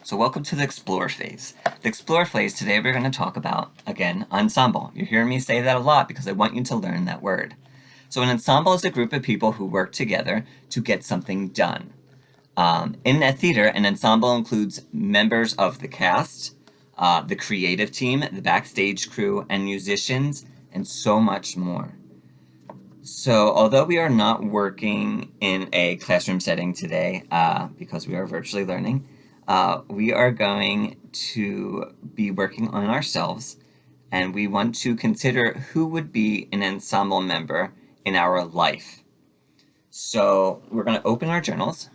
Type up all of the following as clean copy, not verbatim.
So welcome to the Explore phase. The Explore phase, today we're going to talk about, again, ensemble. You're hearing me say that a lot because I want you to learn that word. So an ensemble is a group of people who work together to get something done. In a theater, an ensemble includes members of the cast, the creative team, the backstage crew, and musicians, and so much more. So although we are not working in a classroom setting today because we are virtually learning, we are going to be working on ourselves, and we want to consider who would be an ensemble member in our life. So we're going to open our journals.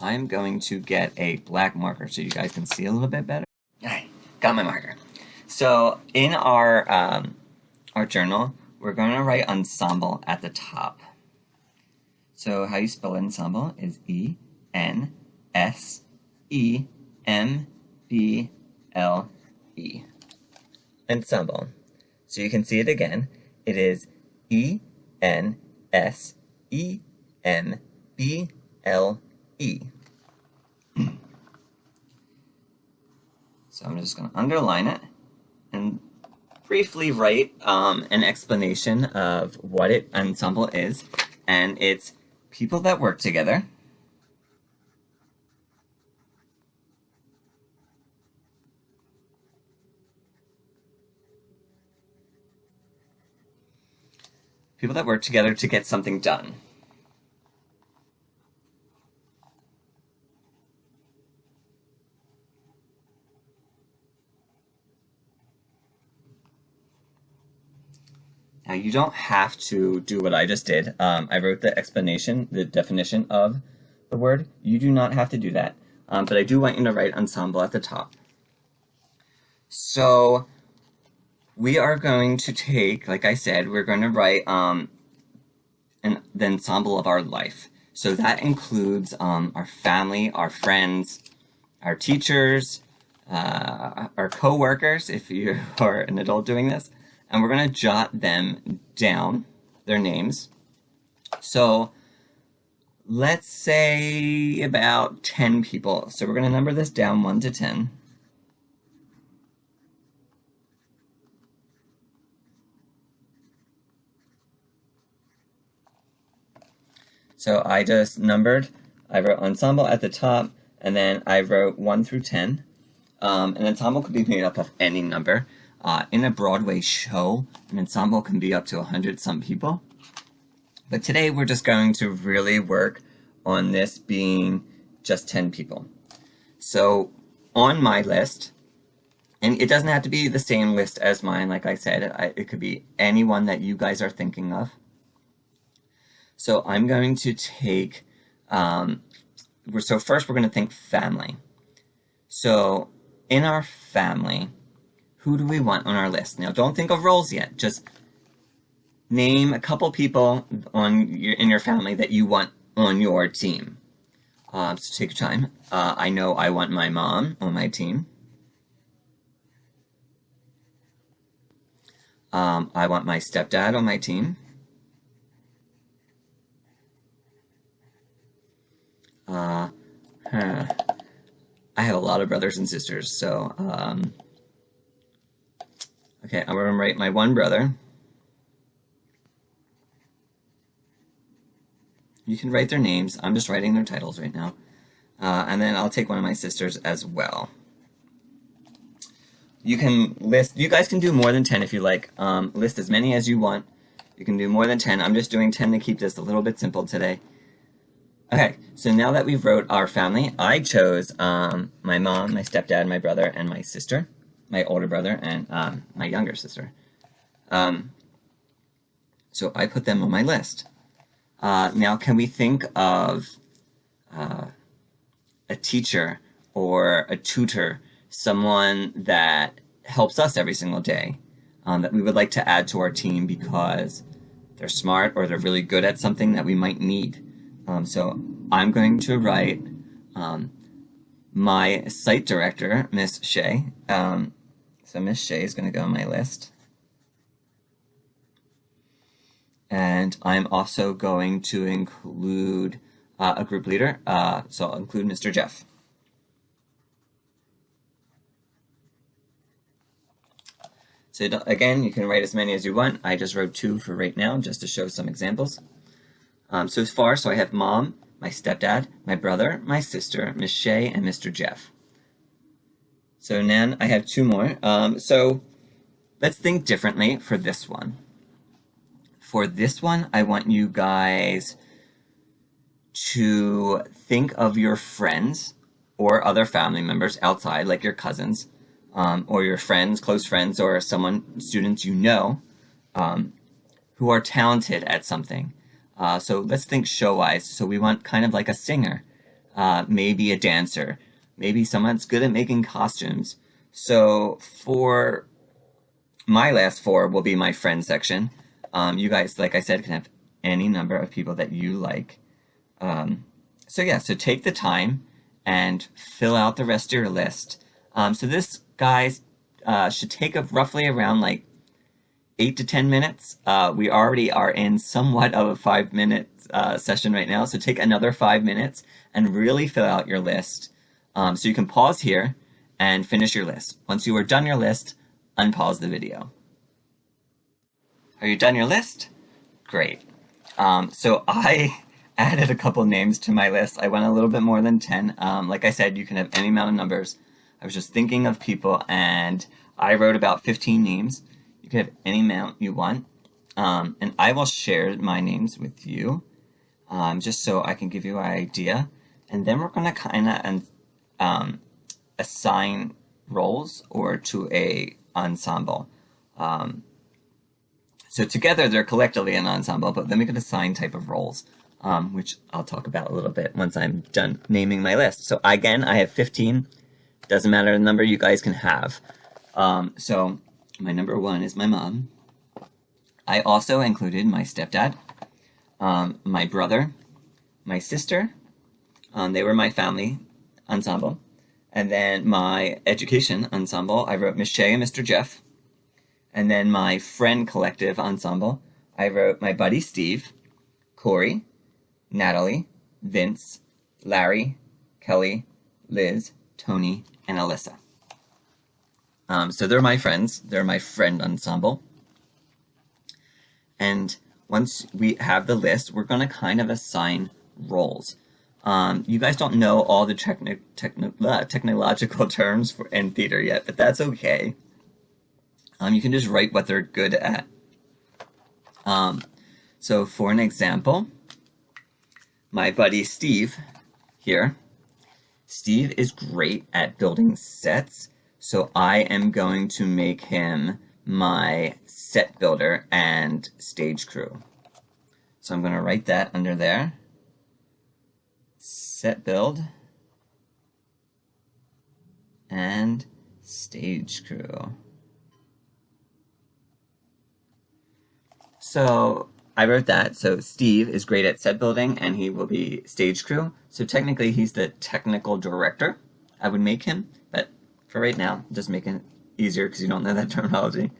I'm going to get a black marker so you guys can see a little bit better. All right, got my marker. So in our journal, we're going to write ensemble at the top. So how you spell ensemble is E-N-S-E-M-B-L-E. Ensemble. So you can see it again. It is E-N-S-E-M-B-L-E. So I'm just going to underline it and briefly write an explanation of what an ensemble is. And it's people that work together to get something done. Now, you don't have to do what I just did. I wrote the explanation, the definition of the word. You do not have to do that, but I do want you to write ensemble at the top. So we are going to take, like I said, we're going to write the ensemble of our life. So that includes our family, our friends, our teachers, our co-workers, if you are an adult doing this. And we're going to jot them down, their names. So let's say about 10 people. So we're going to number this down 1 to 10. So I just numbered, I wrote ensemble at the top, and then I wrote 1 through 10. An ensemble could be made up of any number. In a Broadway show, an ensemble can be up to 100-some people. But today we're just going to really work on this being just 10 people. So on my list, and it doesn't have to be the same list as mine, like I said, it could be anyone that you guys are thinking of. So I'm going to take, so first we're going to think family. So in our family, who do we want on our list? Now, don't think of roles yet. Just name a couple people in your family that you want on your team. So take your time. I know I want my mom on my team. I want my stepdad on my team. I have a lot of brothers and sisters, so okay, I'm going to write my one brother. You can write their names. I'm just writing their titles right now. And then I'll take one of my sisters as well. You can list, you guys can do more than 10 if you like. List as many as you want. You can do more than 10. I'm just doing 10 to keep this a little bit simple today. Okay, so now that we've wrote our family, I chose my mom, my stepdad, my brother, and my sister. My older brother and my younger sister. So I put them on my list. Now, can we think of a teacher or a tutor, someone that helps us every single day, that we would like to add to our team because they're smart or they're really good at something that we might need? So I'm going to write my site director, Miss Shea. So Miss Shea is going to go on my list. And I'm also going to include a group leader, so I'll include Mr. Jeff. So again, you can write as many as you want. I just wrote 2 for right now, just to show some examples. So I have Mom, my stepdad, my brother, my sister, Miss Shay, and Mr. Jeff. So then I have 2 more. So let's think differently for this one. For this one, I want you guys to think of your friends or other family members outside, like your cousins, or your friends, close friends, or students you know, who are talented at something. So let's think show-wise. So we want kind of like a singer, maybe a dancer, maybe someone that's good at making costumes. So for my last 4 will be my friend section. You guys, like I said, can have any number of people that you like. So take the time and fill out the rest of your list. So this, guys, should take up roughly around like 8 to 10 minutes. We already are in somewhat of a 5-minute session right now, so take another 5 minutes and really fill out your list. So you can pause here and finish your list. Once you are done your list, unpause the video. Are you done your list? Great. So I added a couple names to my list. I went a little bit more than 10. Like I said, you can have any amount of numbers. I was just thinking of people, and I wrote about 15 names. You can have any amount you want. And I will share my names with you, just so I can give you an idea. And then we're going to kind of assign roles or to a ensemble. So together they're collectively an ensemble, but then we can assign type of roles, which I'll talk about a little bit once I'm done naming my list. So again, I have 15. Doesn't matter the number you guys can have. So my number 1 is my mom. I also included my stepdad, my brother, my sister. They were my family ensemble. And then my education ensemble, I wrote Miss Shay and Mr. Jeff. And then my friend collective ensemble, I wrote my buddy Steve, Corey, Natalie, Vince, Larry, Kelly, Liz, Tony, and Alyssa. So they're my friends. They're my friend ensemble. And once we have the list, we're going to kind of assign roles. You guys don't know all the technological terms in theater yet, but that's okay. You can just write what they're good at. So for an example, my buddy Steve here, Steve is great at building sets, so I am going to make him my set builder and stage crew. So I'm going to write that under there. Set build and stage crew. So I wrote that. So Steve is great at set building and he will be stage crew. So technically he's the technical director. I would make him, but for right now, just make it easier because you don't know that terminology.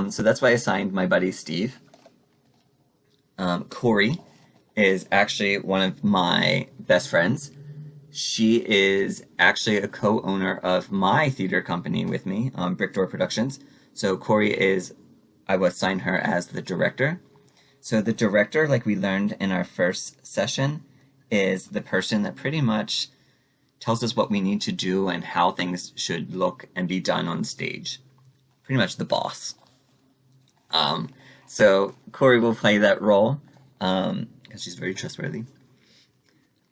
So that's why I assigned my buddy Steve. Corey is actually one of my best friends. She is actually a co-owner of my theater company with me, Brickdoor Productions. So Corey I will assign her as the director. So the director, like we learned in our first session, is the person that pretty much tells us what we need to do and how things should look and be done on stage. Pretty much the boss. So Corey will play that role because she's very trustworthy.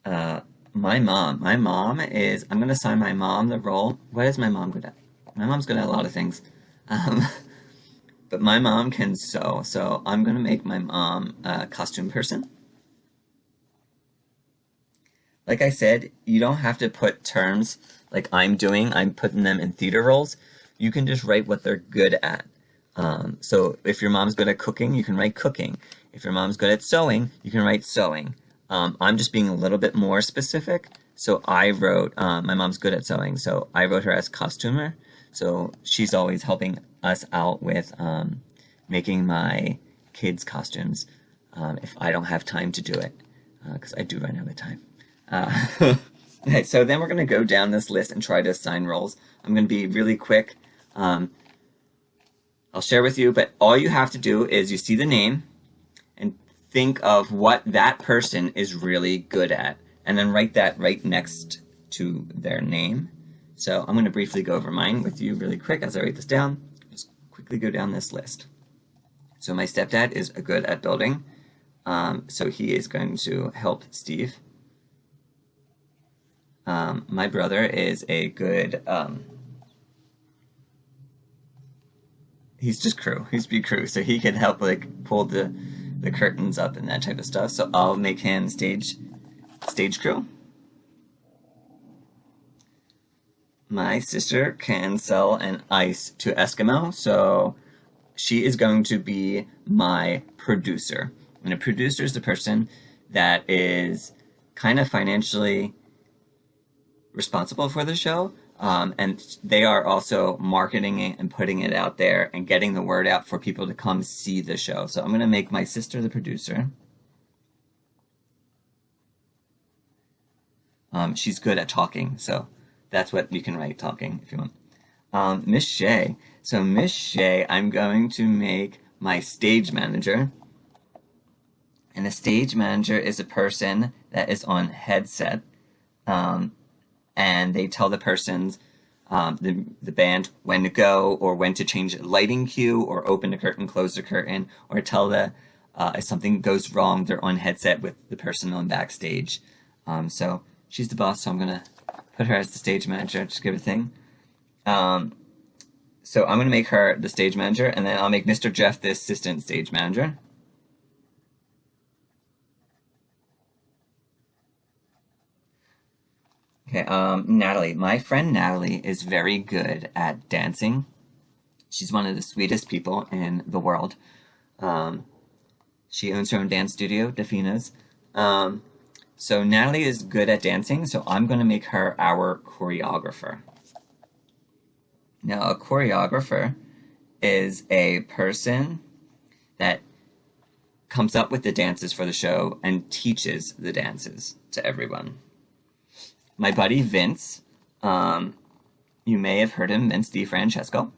My mom is, I'm going to assign my mom the role. What is my mom good at? My mom's good at a lot of things. But my mom can sew, so I'm going to make my mom a costume person. Like I said, you don't have to put terms like I'm putting them in theater roles. You can just write what they're good at. So if your mom's good at cooking, you can write cooking. If your mom's good at sewing, you can write sewing. I'm just being a little bit more specific. So I wrote, my mom's good at sewing, so I wrote her as costumer. So she's always helping us out with making my kids' costumes if I don't have time to do it. because I do run out of time. Okay, so then we're going to go down this list and try to assign roles. I'm going to be really quick. I'll share with you, but all you have to do is you see the name and think of what that person is really good at, and then write that right next to their name. So I'm going to briefly go over mine with you really quick as I write this down. Just quickly go down this list. So my stepdad is good at building, so he is going to help Steve. My brother is a good, he's just crew, he's be crew, so he can help like pull the curtains up and that type of stuff, so I'll make him stage crew. My sister can sell an ice to Eskimo, so she is going to be my producer. And a producer is the person that is kind of financially responsible for the show, and they are also marketing it and putting it out there and getting the word out for people to come see the show. So I'm going to make my sister the producer. She's good at talking, so that's what you can write, talking, if you want. Miss Shay. So Miss Shay, I'm going to make my stage manager. And a stage manager is a person that is on headset, and they tell the persons, the band, when to go, or when to change a lighting cue, or open the curtain, close the curtain, or tell the if something goes wrong, they're on headset with the person on backstage. So she's the boss, so I'm gonna put her as the stage manager. Just give it a thing. So I'm gonna make her the stage manager, and then I'll make Mr. Jeff the assistant stage manager. Okay, Natalie. My friend Natalie is very good at dancing. She's one of the sweetest people in the world. She owns her own dance studio, Defina's. So Natalie is good at dancing, so I'm going to make her our choreographer. Now, a choreographer is a person that comes up with the dances for the show and teaches the dances to everyone. My buddy Vince, you may have heard him, Vince DiFrancesco.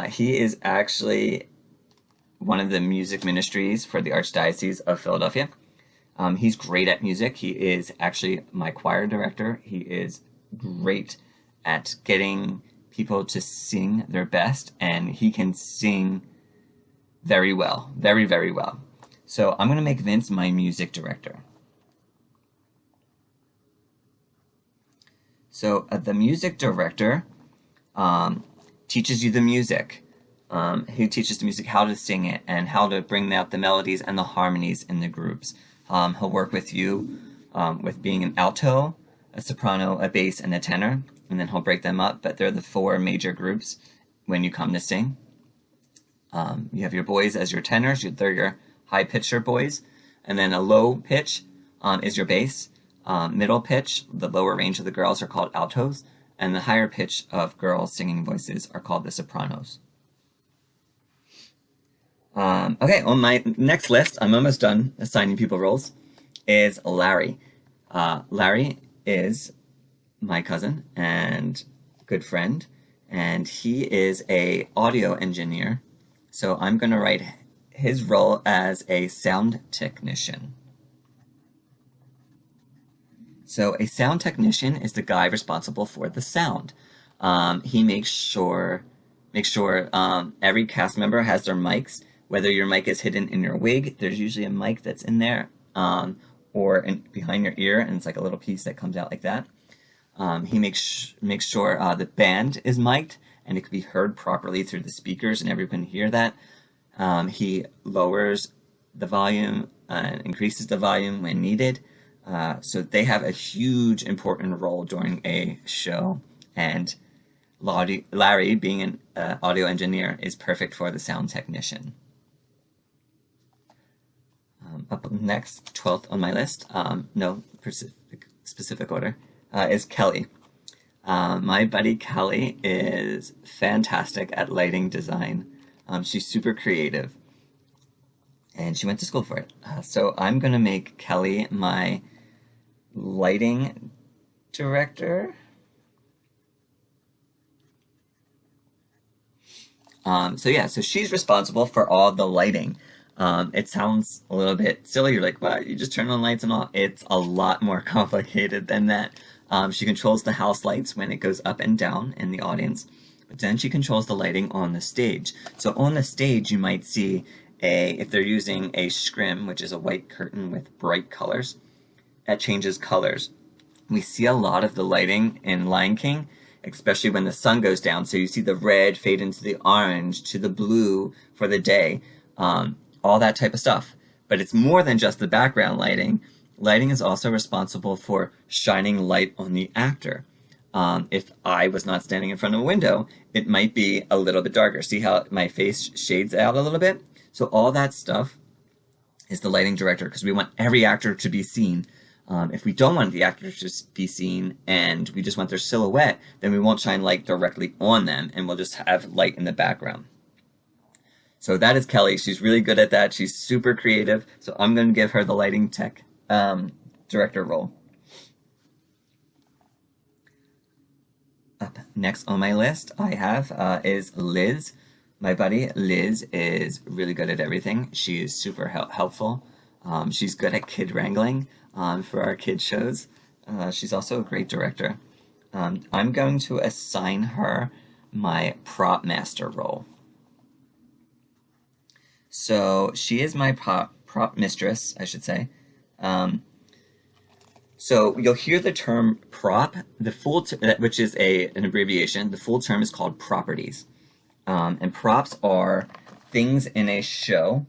He is actually one of the music ministries for the Archdiocese of Philadelphia. He's great at music. He is actually my choir director. He is great at getting people to sing their best, and he can sing very well, very, very well. So I'm going to make Vince my music director. So the music director teaches you the music. He teaches the music, how to sing it, and how to bring out the melodies and the harmonies in the groups. He'll work with you with being an alto, a soprano, a bass, and a tenor, and then he'll break them up, but they're the 4 major groups when you come to sing. You have your boys as your tenors, they're your high-pitcher boys, and then a low pitch is your bass. Middle pitch, the lower range of the girls, are called altos, and the higher pitch of girls' singing voices are called the sopranos. Okay, on my next list, I'm almost done assigning people roles, is Larry. Larry is my cousin and good friend, and he is a audio engineer, so I'm going to write his role as a sound technician. So a sound technician is the guy responsible for the sound. He makes sure every cast member has their mics. Whether your mic is hidden in your wig, there's usually a mic that's in there, or behind your ear, and it's like a little piece that comes out like that. He makes sure the band is mic'd, and it can be heard properly through the speakers, and everyone can hear that. He lowers the volume and increases the volume when needed. So they have a huge, important role during a show, and Larry, being an audio engineer, is perfect for the sound technician. Up next, 12th on my list, no specific order, is Kelly. My buddy Kelly is fantastic at lighting design. She's super creative. and she went to school for it. So I'm going to make Kelly my lighting director. So she's responsible for all the lighting. It sounds a little bit silly. You're like, what? You just turn on lights and all? It's a lot more complicated than that. She controls the house lights when it goes up and down in the audience. But then she controls the lighting on the stage. So on the stage, you might see if they're using a scrim, which is a white curtain with bright colors, that changes colors. We see a lot of the lighting in Lion King, especially when the sun goes down. So you see the red fade into the orange to the blue for the day, all that type of stuff. But it's more than just the background lighting. Lighting is also responsible for shining light on the actor. If I was not standing in front of a window, it might be a little bit darker. See how my face shades out a little bit? So all that stuff is the lighting director, because we want every actor to be seen. If we don't want the actors to be seen and we just want their silhouette, then we won't shine light directly on them, and we'll just have light in the background. So that is Kelly. She's really good at that. She's super creative. So I'm going to give her the lighting tech director role. Up next on my list I have is Liz. My buddy Liz is really good at everything. She is super helpful. She's good at kid wrangling for our kid shows. She's also a great director. I'm going to assign her my prop master role. So she is my prop mistress, I should say. So you'll hear the term prop, the full which is an abbreviation. The full term is called properties. And props are things in a show.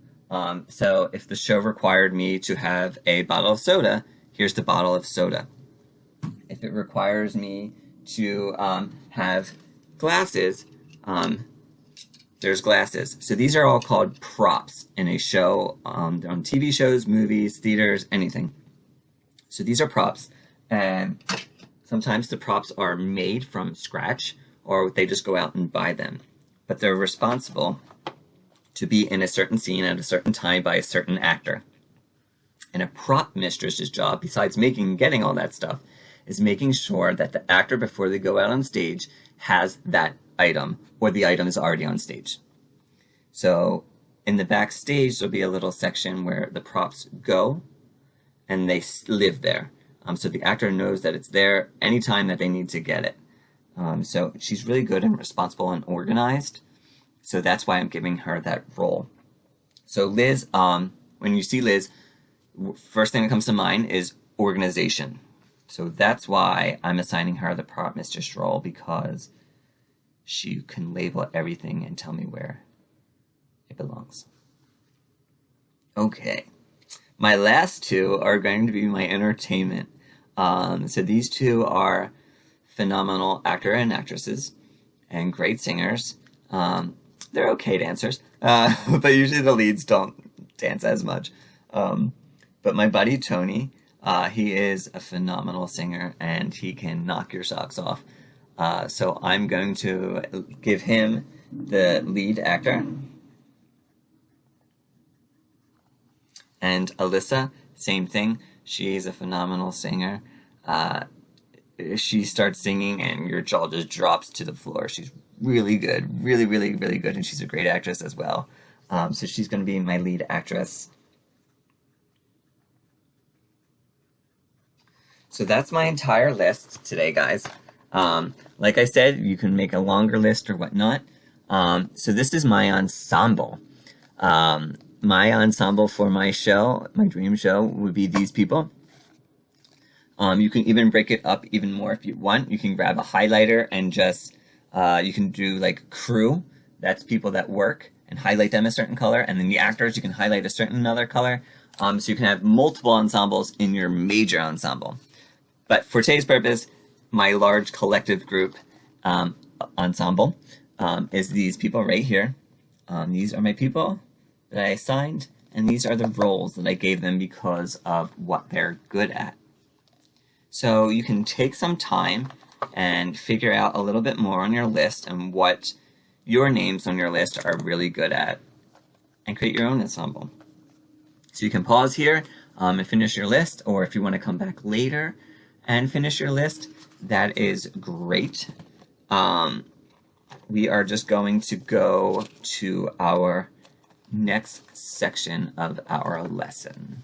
So if the show required me to have a bottle of soda, here's the bottle of soda. If it requires me to have glasses, there's glasses. So these are all called props in a show, on TV shows, movies, theaters, anything. So these are props, and sometimes the props are made from scratch, or they just go out and buy them. But they're responsible to be in a certain scene at a certain time by a certain actor. And a prop mistress's job, besides getting all that stuff, is making sure that the actor, before they go out on stage, has that item, or the item is already on stage. So in the backstage, there'll be a little section where the props go, and they live there. So the actor knows that it's there anytime that they need to get it. So she's really good and responsible and organized. So that's why I'm giving her that role. So Liz, when you see Liz, first thing that comes to mind is organization. So that's why I'm assigning her the prop mistress role, because she can label everything and tell me where it belongs. Okay. My last two are going to be my entertainment. So these two are phenomenal actor and actresses and great singers. They're okay dancers, but usually the leads don't dance as much. But my buddy Tony, he is a phenomenal singer, and he can knock your socks off. So I'm going to give him the lead actor. And Alyssa, same thing. She's a phenomenal singer. She starts singing and your jaw just drops to the floor. She's really good, really, really, really good, and she's a great actress as well. So she's going to be my lead actress. So that's my entire list today, guys. Like I said, you can make a longer list or whatnot. So this is my ensemble. My ensemble for my show, my dream show, would be these people. You can even break it up even more if you want. You can grab a highlighter and just, you can do like crew. That's people that work, and highlight them a certain color. And then the actors, you can highlight a certain another color. So you can have multiple ensembles in your major ensemble. But for today's purpose, my large collective group ensemble is these people right here. These are my people that I assigned, and these are the roles that I gave them because of what they're good at. So you can take some time and figure out a little bit more on your list and what your names on your list are really good at, and create your own ensemble. So you can pause here and finish your list, or if you want to come back later and finish your list, that is great. We are just going to go to our next section of our lesson.